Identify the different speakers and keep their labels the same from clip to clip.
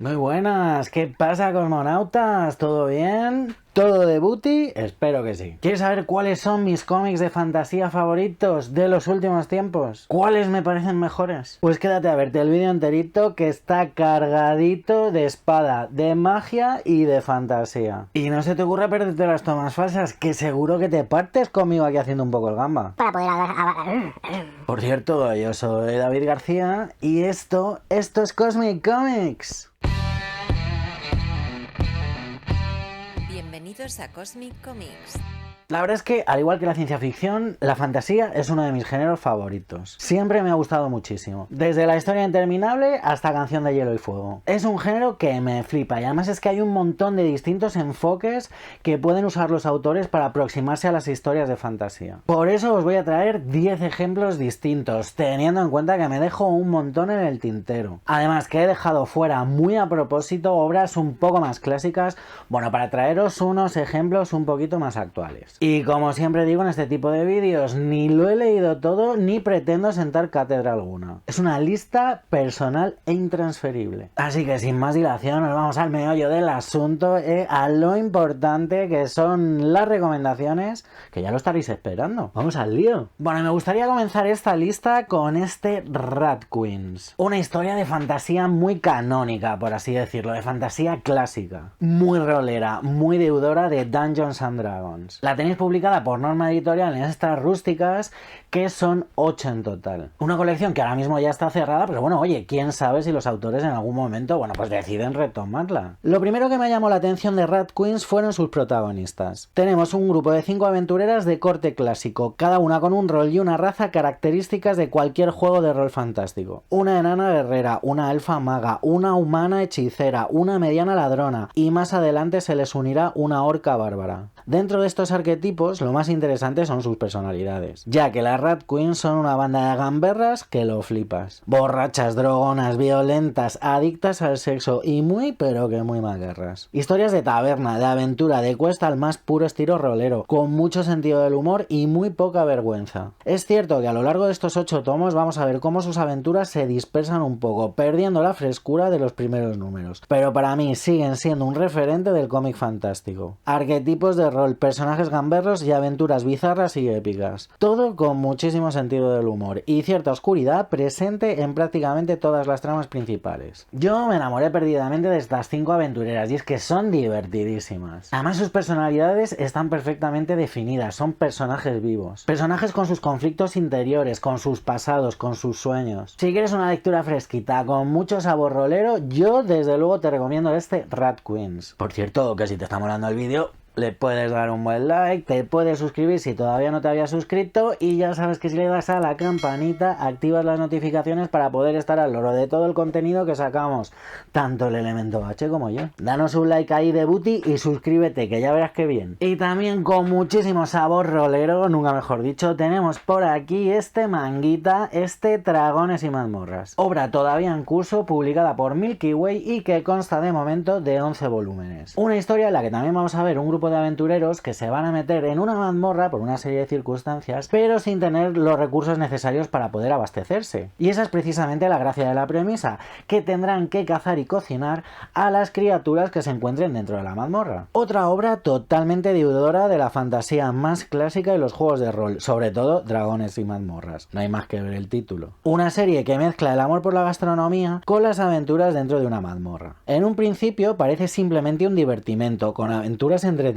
Speaker 1: Muy buenas, ¿qué pasa, cosmonautas? ¿Todo bien? ¿Todo de booty? Espero que sí. ¿Quieres saber cuáles son mis cómics de fantasía favoritos de los últimos tiempos? ¿Cuáles me parecen mejores? Pues quédate a verte el vídeo enterito, que está cargadito de espada, de magia y de fantasía. Y no se te ocurra perderte las tomas falsas, que seguro que te partes conmigo aquí haciendo un poco el gamba.
Speaker 2: Para poder hablar.
Speaker 1: Por cierto, yo soy David García y esto es Cosmic Comics.
Speaker 3: Bienvenidos a Cosmic Comics.
Speaker 1: La verdad es que, al igual que la ciencia ficción, la fantasía es uno de mis géneros favoritos. Siempre me ha gustado muchísimo. Desde la historia interminable hasta Canción de Hielo y Fuego. Es un género que me flipa y además es que hay un montón de distintos enfoques que pueden usar los autores para aproximarse a las historias de fantasía. Por eso os voy a traer 10 ejemplos distintos, teniendo en cuenta que me dejo un montón en el tintero. Además que he dejado fuera muy a propósito obras un poco más clásicas, bueno, para traeros unos ejemplos un poquito más actuales. Y como siempre digo en este tipo de vídeos, ni lo he leído todo ni pretendo sentar cátedra alguna. Es una lista personal e intransferible. Así que sin más dilación nos vamos al meollo del asunto, a lo importante que son las recomendaciones, que ya lo estaréis esperando. Vamos al lío. Bueno, me gustaría comenzar esta lista con este Rat Queens. Una historia de fantasía muy canónica, por así decirlo, de fantasía clásica. Muy rolera, muy deudora de Dungeons and Dragons. La tenéis publicada por Norma Editorial en estas rústicas, que son 8 en total. Una colección que ahora mismo ya está cerrada, pero bueno, oye, quién sabe si los autores en algún momento, bueno, pues deciden retomarla. Lo primero que me llamó la atención de Rat Queens fueron sus protagonistas. Tenemos un grupo de 5 aventureras de corte clásico, cada una con un rol y una raza características de cualquier juego de rol fantástico. Una enana guerrera, una elfa maga, una humana hechicera, una mediana ladrona, y más adelante se les unirá una orca bárbara. Dentro de estos arquetipos, lo más interesante son sus personalidades, ya que las Rat Queens son una banda de gamberras que lo flipas. Borrachas, drogonas, violentas, adictas al sexo y muy pero que muy maguerras. Historias de taberna, de aventura, de quest al más puro estilo rolero, con mucho sentido del humor y muy poca vergüenza. Es cierto que a lo largo de estos 8 tomos vamos a ver cómo sus aventuras se dispersan un poco, perdiendo la frescura de los primeros números, pero para mí siguen siendo un referente del cómic fantástico. Arquetipos de rol, personajes gamberros y aventuras bizarras y épicas. Todo con muchísimo sentido del humor y cierta oscuridad presente en prácticamente todas las tramas principales. Yo me enamoré perdidamente de estas 5 aventureras y es que son divertidísimas. Además sus personalidades están perfectamente definidas, son personajes vivos. Personajes con sus conflictos interiores, con sus pasados, con sus sueños. Si quieres una lectura fresquita, con mucho sabor rolero, yo desde luego te recomiendo este Rat Queens. Por cierto, que si te está molando el vídeo, le puedes dar un buen like, te puedes suscribir si todavía no te habías suscrito y ya sabes que si le das a la campanita activas las notificaciones para poder estar al loro de todo el contenido que sacamos, tanto el Elemento H como yo. Danos un like ahí de booty y suscríbete, que ya verás que bien. Y también con muchísimo sabor rolero, nunca mejor dicho, tenemos por aquí este manguita, este Dragones y Mazmorras. Obra todavía en curso, publicada por Milky Way y que consta de momento de 11 volúmenes. Una historia en la que también vamos a ver un grupo de aventureros que se van a meter en una mazmorra por una serie de circunstancias, pero sin tener los recursos necesarios para poder abastecerse. Y esa es precisamente la gracia de la premisa, que tendrán que cazar y cocinar a las criaturas que se encuentren dentro de la mazmorra. Otra obra totalmente deudora de la fantasía más clásica y los juegos de rol, sobre todo Dragones y Mazmorras. No hay más que ver el título. Una serie que mezcla el amor por la gastronomía con las aventuras dentro de una mazmorra. En un principio parece simplemente un divertimento, con aventuras entretenidas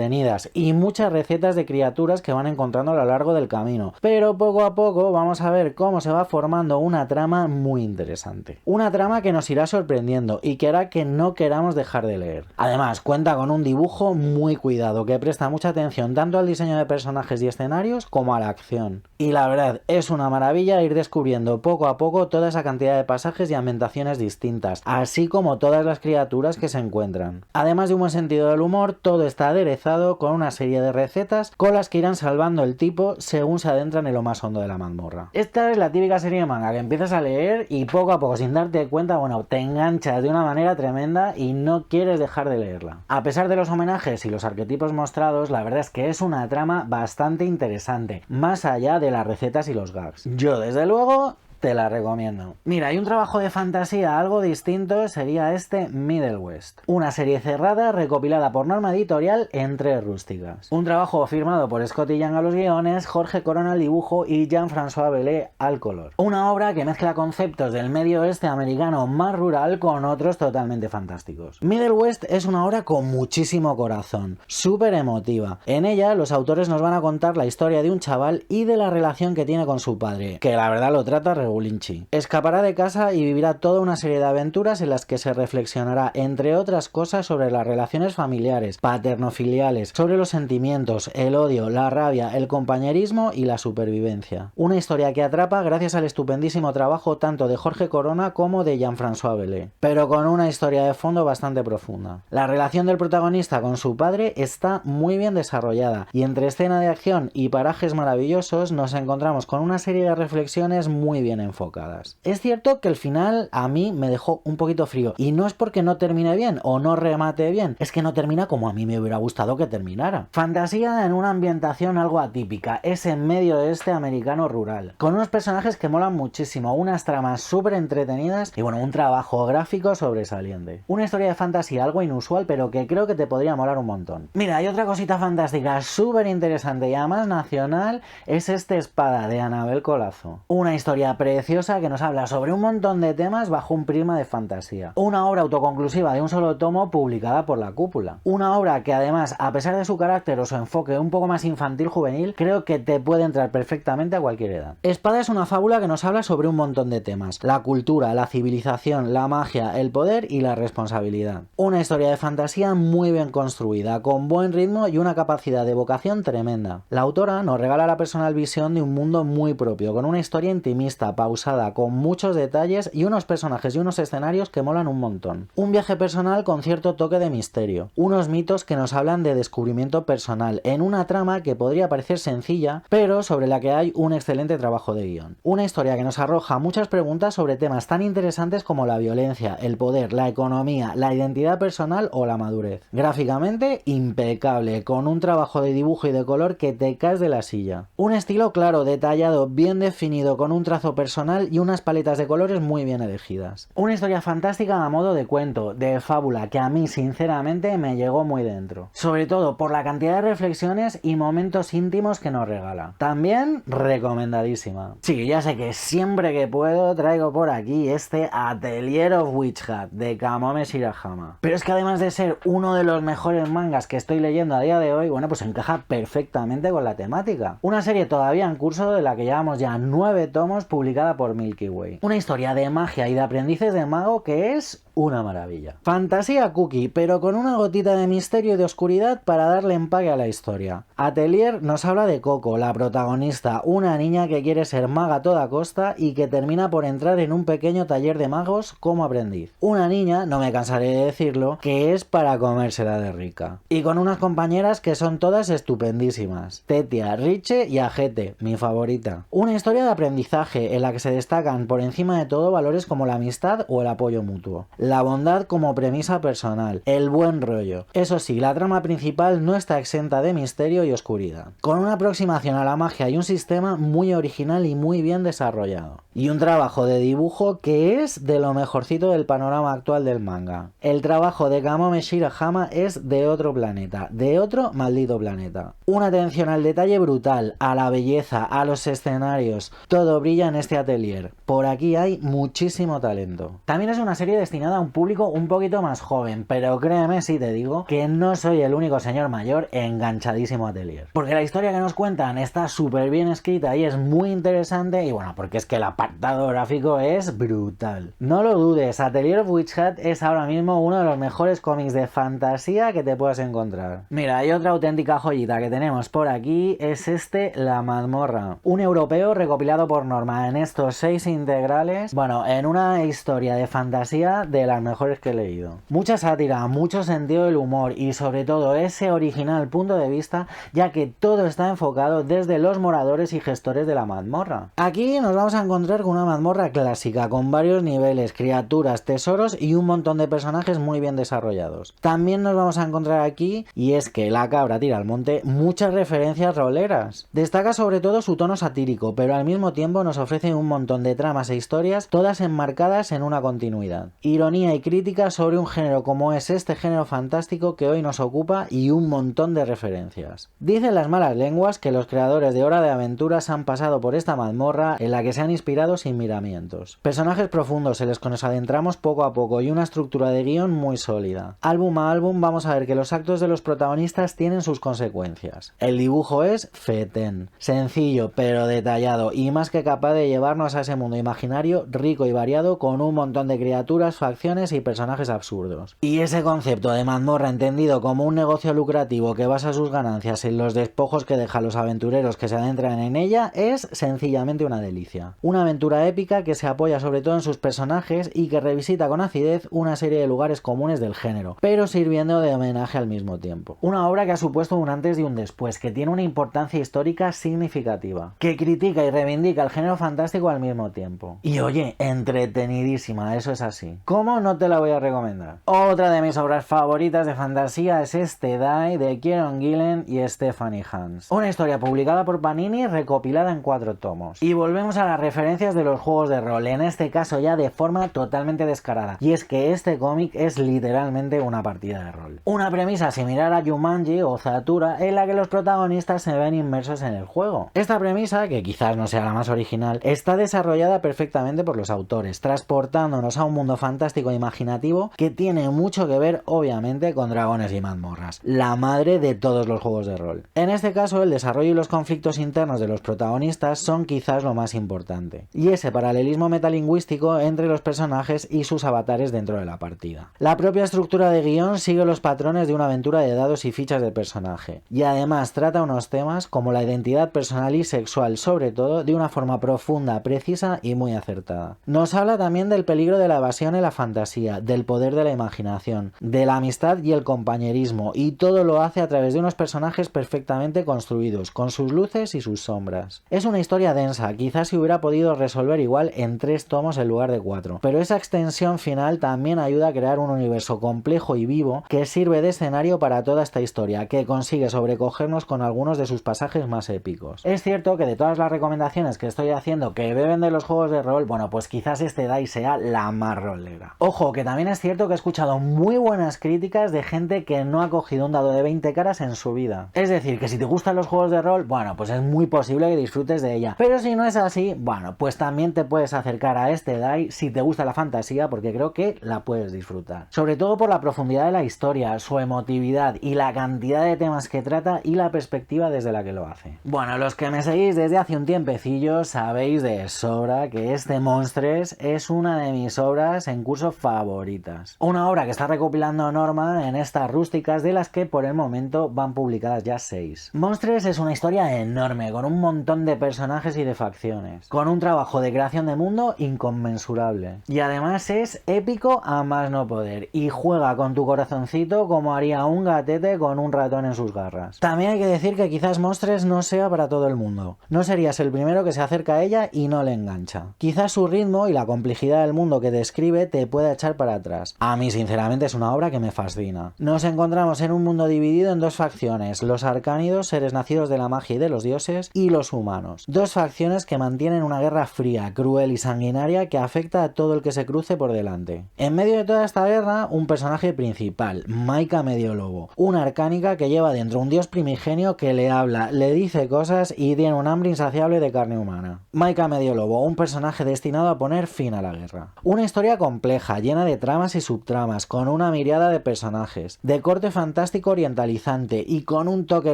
Speaker 1: y muchas recetas de criaturas que van encontrando a lo largo del camino, pero poco a poco vamos a ver cómo se va formando una trama muy interesante. Una trama que nos irá sorprendiendo y que hará que no queramos dejar de leer. Además, cuenta con un dibujo muy cuidado que presta mucha atención tanto al diseño de personajes y escenarios como a la acción. Y la verdad, es una maravilla ir descubriendo poco a poco toda esa cantidad de pasajes y ambientaciones distintas, así como todas las criaturas que se encuentran. Además de un buen sentido del humor, todo está aderezado con una serie de recetas con las que irán salvando el tipo según se adentran en lo más hondo de la mazmorra. Esta es la típica serie de manga que empiezas a leer y poco a poco, sin darte cuenta, bueno, te enganchas de una manera tremenda y no quieres dejar de leerla. A pesar de los homenajes y los arquetipos mostrados, la verdad es que es una trama bastante interesante, más allá de las recetas y los gags. Yo, desde luego, te la recomiendo. Mira, hay un trabajo de fantasía algo distinto, sería este Middle West. Una serie cerrada recopilada por Norma Editorial en 3 rústicas. Un trabajo firmado por Scotty Young a los guiones, Jorge Corona al dibujo y Jean-François Bellet al color. Una obra que mezcla conceptos del medio oeste americano más rural con otros totalmente fantásticos. Middle West es una obra con muchísimo corazón, súper emotiva. En ella los autores nos van a contar la historia de un chaval y de la relación que tiene con su padre, que la verdad lo trata regulinchi. Escapará de casa y vivirá toda una serie de aventuras en las que se reflexionará, entre otras cosas, sobre las relaciones familiares, paternofiliales, sobre los sentimientos, el odio, la rabia, el compañerismo y la supervivencia. Una historia que atrapa gracias al estupendísimo trabajo tanto de Jorge Corona como de Jean-François Bellet, pero con una historia de fondo bastante profunda. La relación del protagonista con su padre está muy bien desarrollada y entre escena de acción y parajes maravillosos nos encontramos con una serie de reflexiones muy bien enfocadas. Es cierto que el final a mí me dejó un poquito frío y no es porque no termine bien o no remate bien, es que no termina como a mí me hubiera gustado que terminara. Fantasía en una ambientación algo atípica, es en medio de este americano rural, con unos personajes que molan muchísimo, unas tramas súper entretenidas y bueno, un trabajo gráfico sobresaliente. Una historia de fantasía algo inusual pero que creo que te podría molar un montón. Mira, hay otra cosita fantástica súper interesante y además nacional, es este Espada de Anabel Colazo. Una historia preciosa que nos habla sobre un montón de temas bajo un prisma de fantasía. Una obra autoconclusiva de un solo tomo publicada por La Cúpula. Una obra que además, a pesar de su carácter o su enfoque un poco más infantil juvenil, creo que te puede entrar perfectamente a cualquier edad. Espada es una fábula que nos habla sobre un montón de temas: la cultura, la civilización, la magia, el poder y la responsabilidad. Una historia de fantasía muy bien construida, con buen ritmo y una capacidad de evocación tremenda. La autora nos regala la personal visión de un mundo muy propio, con una historia intimista, pausada, con muchos detalles y unos personajes y unos escenarios que molan un montón. Un viaje personal con cierto toque de misterio. Unos mitos que nos hablan de descubrimiento personal, en una trama que podría parecer sencilla, pero sobre la que hay un excelente trabajo de guión. Una historia que nos arroja muchas preguntas sobre temas tan interesantes como la violencia, el poder, la economía, la identidad personal o la madurez. Gráficamente, impecable, con un trabajo de dibujo y de color que te caes de la silla. Un estilo claro, detallado, bien definido, con un trazo personal y unas paletas de colores muy bien elegidas. Una historia fantástica a modo de cuento, de fábula, que a mí sinceramente me llegó muy dentro. Sobre todo por la cantidad de reflexiones y momentos íntimos que nos regala. También recomendadísima. Sí, ya sé que siempre que puedo traigo por aquí este Atelier of Witch Hat de Kamome Shirahama. Pero es que además de ser uno de los mejores mangas que estoy leyendo a día de hoy, bueno, pues encaja perfectamente con la temática. Una serie todavía en curso de la que llevamos ya 9 tomos publicada por Milky Way. Una historia de magia y de aprendices de mago que es una maravilla. Fantasía cookie, pero con una gotita de misterio y de oscuridad para darle empaque a la historia. Atelier nos habla de Coco, la protagonista, una niña que quiere ser maga a toda costa y que termina por entrar en un pequeño taller de magos como aprendiz. Una niña, no me cansaré de decirlo, que es para comérsela de rica. Y con unas compañeras que son todas estupendísimas. Tetia, Riche y Ajete, mi favorita. Una historia de aprendizaje en la que se destacan por encima de todo valores como la amistad o el apoyo mutuo. La bondad como premisa personal, el buen rollo. Eso sí, la trama principal no está exenta de misterio y oscuridad, con una aproximación a la magia y un sistema muy original y muy bien desarrollado. Y un trabajo de dibujo que es de lo mejorcito del panorama actual del manga. El trabajo de Kamome Shirahama es de otro planeta, de otro maldito planeta. Una atención al detalle brutal, a la belleza, a los escenarios, todo brilla en este atelier. Por aquí hay muchísimo talento. También es una serie destinada a un público un poquito más joven, pero créeme si te digo que no soy el único señor mayor enganchadísimo a Atelier. Porque la historia que nos cuentan está súper bien escrita y es muy interesante y bueno, porque es que el apartado gráfico es brutal. No lo dudes, Atelier of Witch Hat es ahora mismo uno de los mejores cómics de fantasía que te puedas encontrar. Mira, hay otra auténtica joyita que tenemos por aquí, es este La Mazmorra. Un europeo recopilado por Norma en estos 6 integrales, bueno, en una historia de fantasía de las mejores que he leído. Mucha sátira, mucho sentido del humor y sobre todo ese original punto de vista, ya que todo está enfocado desde los moradores y gestores de la mazmorra. Aquí nos vamos a encontrar encontrar con una mazmorra clásica, con varios niveles, criaturas, tesoros y un montón de personajes muy bien desarrollados. También nos vamos a encontrar aquí, y es que la cabra tira al monte, muchas referencias roleras. Destaca sobre todo su tono satírico, pero al mismo tiempo nos ofrece un montón de tramas e historias, todas enmarcadas en una continuidad. Ironía y crítica sobre un género como es este género fantástico que hoy nos ocupa y un montón de referencias. Dicen las malas lenguas que los creadores de Hora de Aventuras han pasado por esta mazmorra en la que se han inspirado sin miramientos. Personajes profundos en los que nos adentramos poco a poco y una estructura de guión muy sólida. Álbum a álbum vamos a ver que los actos de los protagonistas tienen sus consecuencias. El dibujo es fetén, sencillo pero detallado y más que capaz de llevarnos a ese mundo imaginario rico y variado con un montón de criaturas, facciones y personajes absurdos. Y ese concepto de mazmorra entendido como un negocio lucrativo que basa sus ganancias en los despojos que dejan los aventureros que se adentran en ella es sencillamente una delicia. Una aventura épica que se apoya sobre todo en sus personajes y que revisita con acidez una serie de lugares comunes del género, pero sirviendo de homenaje al mismo tiempo. Una obra que ha supuesto un antes y un después, que tiene una importancia histórica significativa, que critica y reivindica el género fantástico al mismo tiempo. Y oye, entretenidísima, eso es así. ¿Cómo no te la voy a recomendar? Otra de mis obras favoritas de fantasía es este Die de Kieron Gillen y Stephanie Hans. Una historia publicada por Panini recopilada en 4 tomos. Y volvemos a las referencias de los juegos de rol, en este caso ya de forma totalmente descarada. Y es que este cómic es literalmente una partida de rol. Una premisa similar a Jumanji o Zathura en la que los protagonistas se ven inmersos en el juego. Esta premisa, que quizás no sea la más original, está desarrollada perfectamente por los autores, transportándonos a un mundo fantástico e imaginativo que tiene mucho que ver obviamente con dragones y mazmorras, la madre de todos los juegos de rol. En este caso el desarrollo y los conflictos internos de los protagonistas son quizás lo más importante, y ese paralelismo metalingüístico entre los personajes y sus avatares dentro de la partida. La propia estructura de guión sigue los patrones de una aventura de dados y fichas de personaje, y además trata unos temas como la identidad personal y sexual, sobre todo de una forma profunda, precisa y muy acertada. Nos habla también del peligro de la evasión en la fantasía, del poder de la imaginación, de la amistad y el compañerismo, y todo lo hace a través de unos personajes perfectamente construidos, con sus luces y sus sombras. Es una historia densa, quizás se hubiera podido resolver igual en 3 tomos en lugar de 4, pero esa extensión final también ayuda a crear un universo complejo y vivo que sirve de escenario para toda esta historia, que consigue sobrecogernos con algunos de sus pasajes más épicos. Es cierto que de todas las recomendaciones que estoy haciendo que beben de los juegos de rol, bueno, pues quizás este Die sea la más rolera. Ojo, que también es cierto que he escuchado muy buenas críticas de gente que no ha cogido un dado de 20 caras en su vida. Es decir, que si te gustan los juegos de rol, bueno, pues es muy posible que disfrutes de ella. Pero si no es así, bueno, pues también te puedes acercar a este Die si te gusta la fantasía, porque creo que la puedes disfrutar. Sobre todo por la profundidad de la historia, su emotividad y la cantidad de temas que trata y la perspectiva desde la que lo hace. Bueno, los que me seguís desde hace un tiempecillo sabéis de sobra que este Monstres es una de mis obras en curso favoritas. Una obra que está recopilando Norma en estas rústicas, de las que por el momento van publicadas ya 6. Monstres es una historia enorme, con un montón de personajes y de facciones, con un trabajo de creación de mundo inconmensurable. Y además es épico a más no poder, y juega con tu corazoncito como haría un gatete con un ratón en sus garras. También hay que decir que quizás Monstres no sea para todo el mundo. No serías el primero que se acerca a ella y no le engancha. Quizás su ritmo y la complejidad del mundo que describe te pueda echar para atrás. A mí sinceramente es una obra que me fascina. Nos encontramos en un mundo dividido en 2 facciones, los arcánidos, seres nacidos de la magia y de los dioses, y los humanos. 2 facciones que mantienen una guerra fría, cruel y sanguinaria que afecta a todo el que se cruce por delante. En medio de toda esta guerra, un personaje principal, Maika Mediolobo, una arcánica que lleva dentro un dios primigenio que le habla, le dice cosas y tiene un hambre insaciable de carne humana. Maika Mediolobo, un personaje destinado a poner fin a la guerra. Una historia compleja, llena de tramas y subtramas, con una miriada de personajes, de corte fantástico orientalizante y con un toque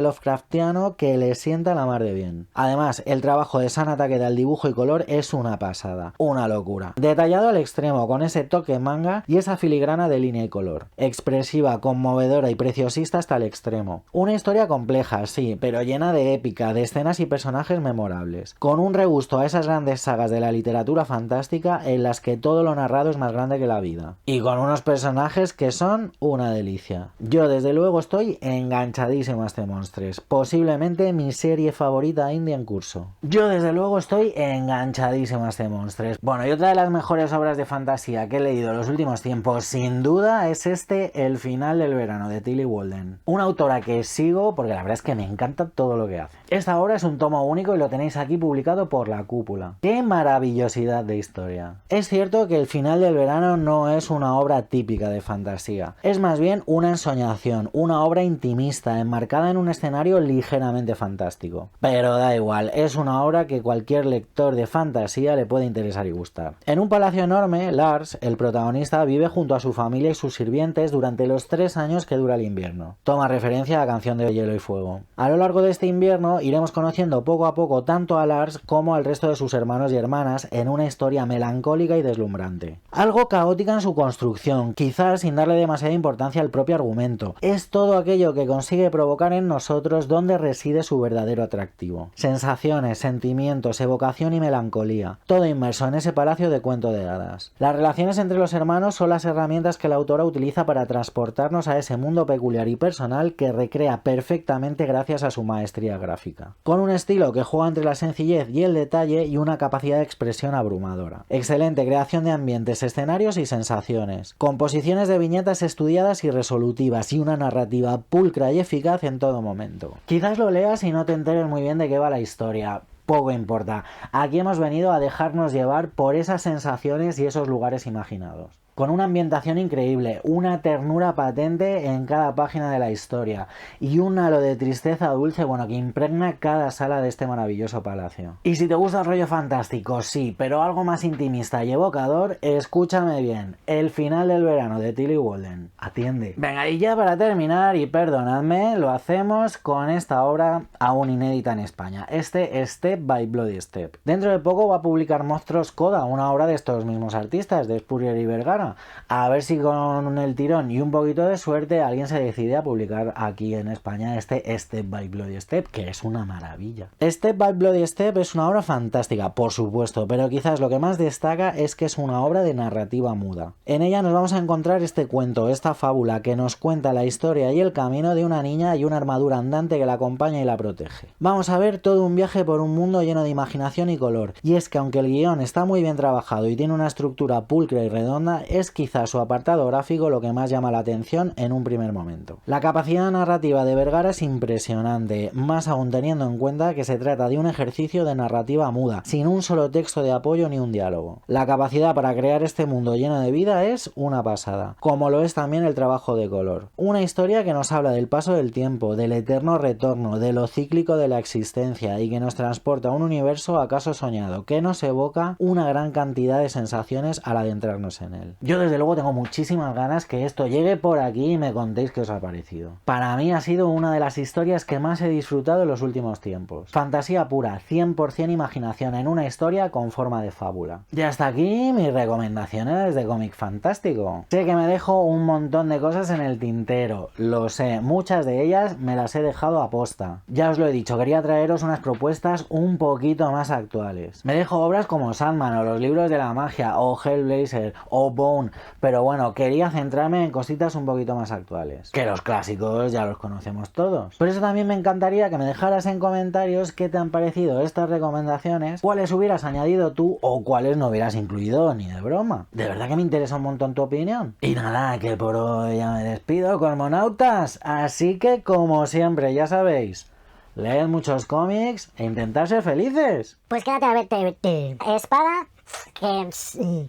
Speaker 1: Lovecraftiano que le sienta la mar de bien. Además, el trabajo de Sana Takeda al dibujo y color es una pasada, una locura. Detallado al extremo, con ese toque manga y esa filigrana de línea y color. Expresiva, conmovedora y preciosista hasta el extremo. Una historia compleja, sí, pero llena de épica, de escenas y personajes memorables. Con un regusto a esas grandes sagas de la literatura fantástica en las que todo lo narrado es más grande que la vida. Y con unos personajes que son una delicia. Yo desde luego estoy enganchadísimo a este Monstres, posiblemente mi serie favorita indie en curso. Yo desde luego estoy enganchadísimo enganchadísimo a este monstruo. Bueno, y otra de las mejores obras de fantasía que he leído en los últimos tiempos, sin duda, es El final del verano, de Tillie Walden. Una autora que sigo porque la verdad es que me encanta todo lo que hace. Esta obra es un tomo único y lo tenéis aquí publicado por La Cúpula. ¡Qué maravillosidad de historia! Es cierto que El final del verano no es una obra típica de fantasía. Es más bien una ensoñación, una obra intimista, enmarcada en un escenario ligeramente fantástico. Pero da igual, es una obra que cualquier lector de fantasía le puede interesar y gustar. En un palacio enorme, Lars, el protagonista, vive junto a su familia y sus sirvientes durante los 3 años que dura el invierno. Toma referencia a la canción de Hielo y Fuego. A lo largo de este invierno iremos conociendo poco a poco tanto a Lars como al resto de sus hermanos y hermanas en una historia melancólica y deslumbrante. Algo caótica en su construcción, quizás sin darle demasiada importancia al propio argumento. Es todo aquello que consigue provocar en nosotros donde reside su verdadero atractivo. Sensaciones, sentimientos, evocación y melancolía. Todo inmerso en ese palacio de cuento de hadas. Las relaciones entre los hermanos son las herramientas que la autora utiliza para transportarnos a ese mundo peculiar y personal que recrea perfectamente gracias a su maestría gráfica. Con un estilo que juega entre la sencillez y el detalle y una capacidad de expresión abrumadora. Excelente creación de ambientes, escenarios y sensaciones. Composiciones de viñetas estudiadas y resolutivas y una narrativa pulcra y eficaz en todo momento. Quizás lo leas y no te enteres muy bien de qué va la historia. Poco importa. Aquí hemos venido a dejarnos llevar por esas sensaciones y esos lugares imaginados. Con una ambientación increíble, una ternura patente en cada página de la historia y un halo de tristeza dulce, bueno, que impregna cada sala de este maravilloso palacio. Y si te gusta el rollo fantástico, sí, pero algo más intimista y evocador, escúchame bien, El final del verano, de Tillie Walden. Atiende. Venga, y ya para terminar, y perdonadme, lo hacemos con esta obra aún inédita en España, Step by Bloody Step. Dentro de poco va a publicar Monstruos Coda, una obra de estos mismos artistas, de Spurrier y Vergara. A ver si con el tirón y un poquito de suerte alguien se decide a publicar aquí en España Step by Bloody Step, que es una maravilla. Step by Bloody Step es una obra fantástica, por supuesto, pero quizás lo que más destaca es que es una obra de narrativa muda. En ella nos vamos a encontrar este cuento, esta fábula que nos cuenta la historia y el camino de una niña y una armadura andante que la acompaña y la protege. Vamos a ver todo un viaje por un mundo lleno de imaginación y color, y es que aunque el guión está muy bien trabajado y tiene una estructura pulcra y redonda, es quizás su apartado gráfico lo que más llama la atención en un primer momento. La capacidad narrativa de Vergara es impresionante, más aún teniendo en cuenta que se trata de un ejercicio de narrativa muda, sin un solo texto de apoyo ni un diálogo. La capacidad para crear este mundo lleno de vida es una pasada, como lo es también el trabajo de color. Una historia que nos habla del paso del tiempo, del eterno retorno, de lo cíclico de la existencia y que nos transporta a un universo acaso soñado, que nos evoca una gran cantidad de sensaciones al adentrarnos en él. Yo desde luego tengo muchísimas ganas que esto llegue por aquí y me contéis qué os ha parecido. Para mí ha sido una de las historias que más he disfrutado en los últimos tiempos. Fantasía pura, 100% imaginación en una historia con forma de fábula. Y hasta aquí mis recomendaciones de cómic fantástico. Sé que me dejo un montón de cosas en el tintero, lo sé, muchas de ellas me las he dejado a posta. Ya os lo he dicho, quería traeros unas propuestas un poquito más actuales. Me dejo obras como Sandman o los libros de la magia o Hellblazer o Bone, pero bueno, quería centrarme en cositas un poquito más actuales. Que los clásicos ya los conocemos todos. Por eso también me encantaría que me dejaras en comentarios qué te han parecido estas recomendaciones, cuáles hubieras añadido tú o cuáles no hubieras incluido ni de broma. De verdad que me interesa un montón tu opinión. Y nada, que por hoy ya me despido, cosmonautas. Así que como siempre, ya sabéis, leed muchos cómics e intentad ser felices.
Speaker 2: Pues quédate a verte. Espada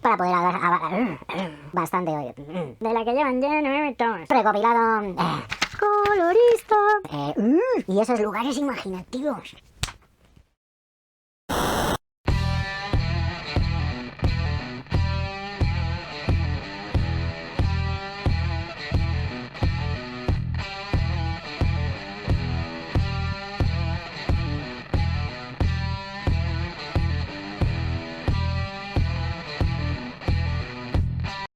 Speaker 2: para poder hablar bastante hoy. De la que llevan llenos. Recopilado. Colorista. Y esos lugares imaginativos.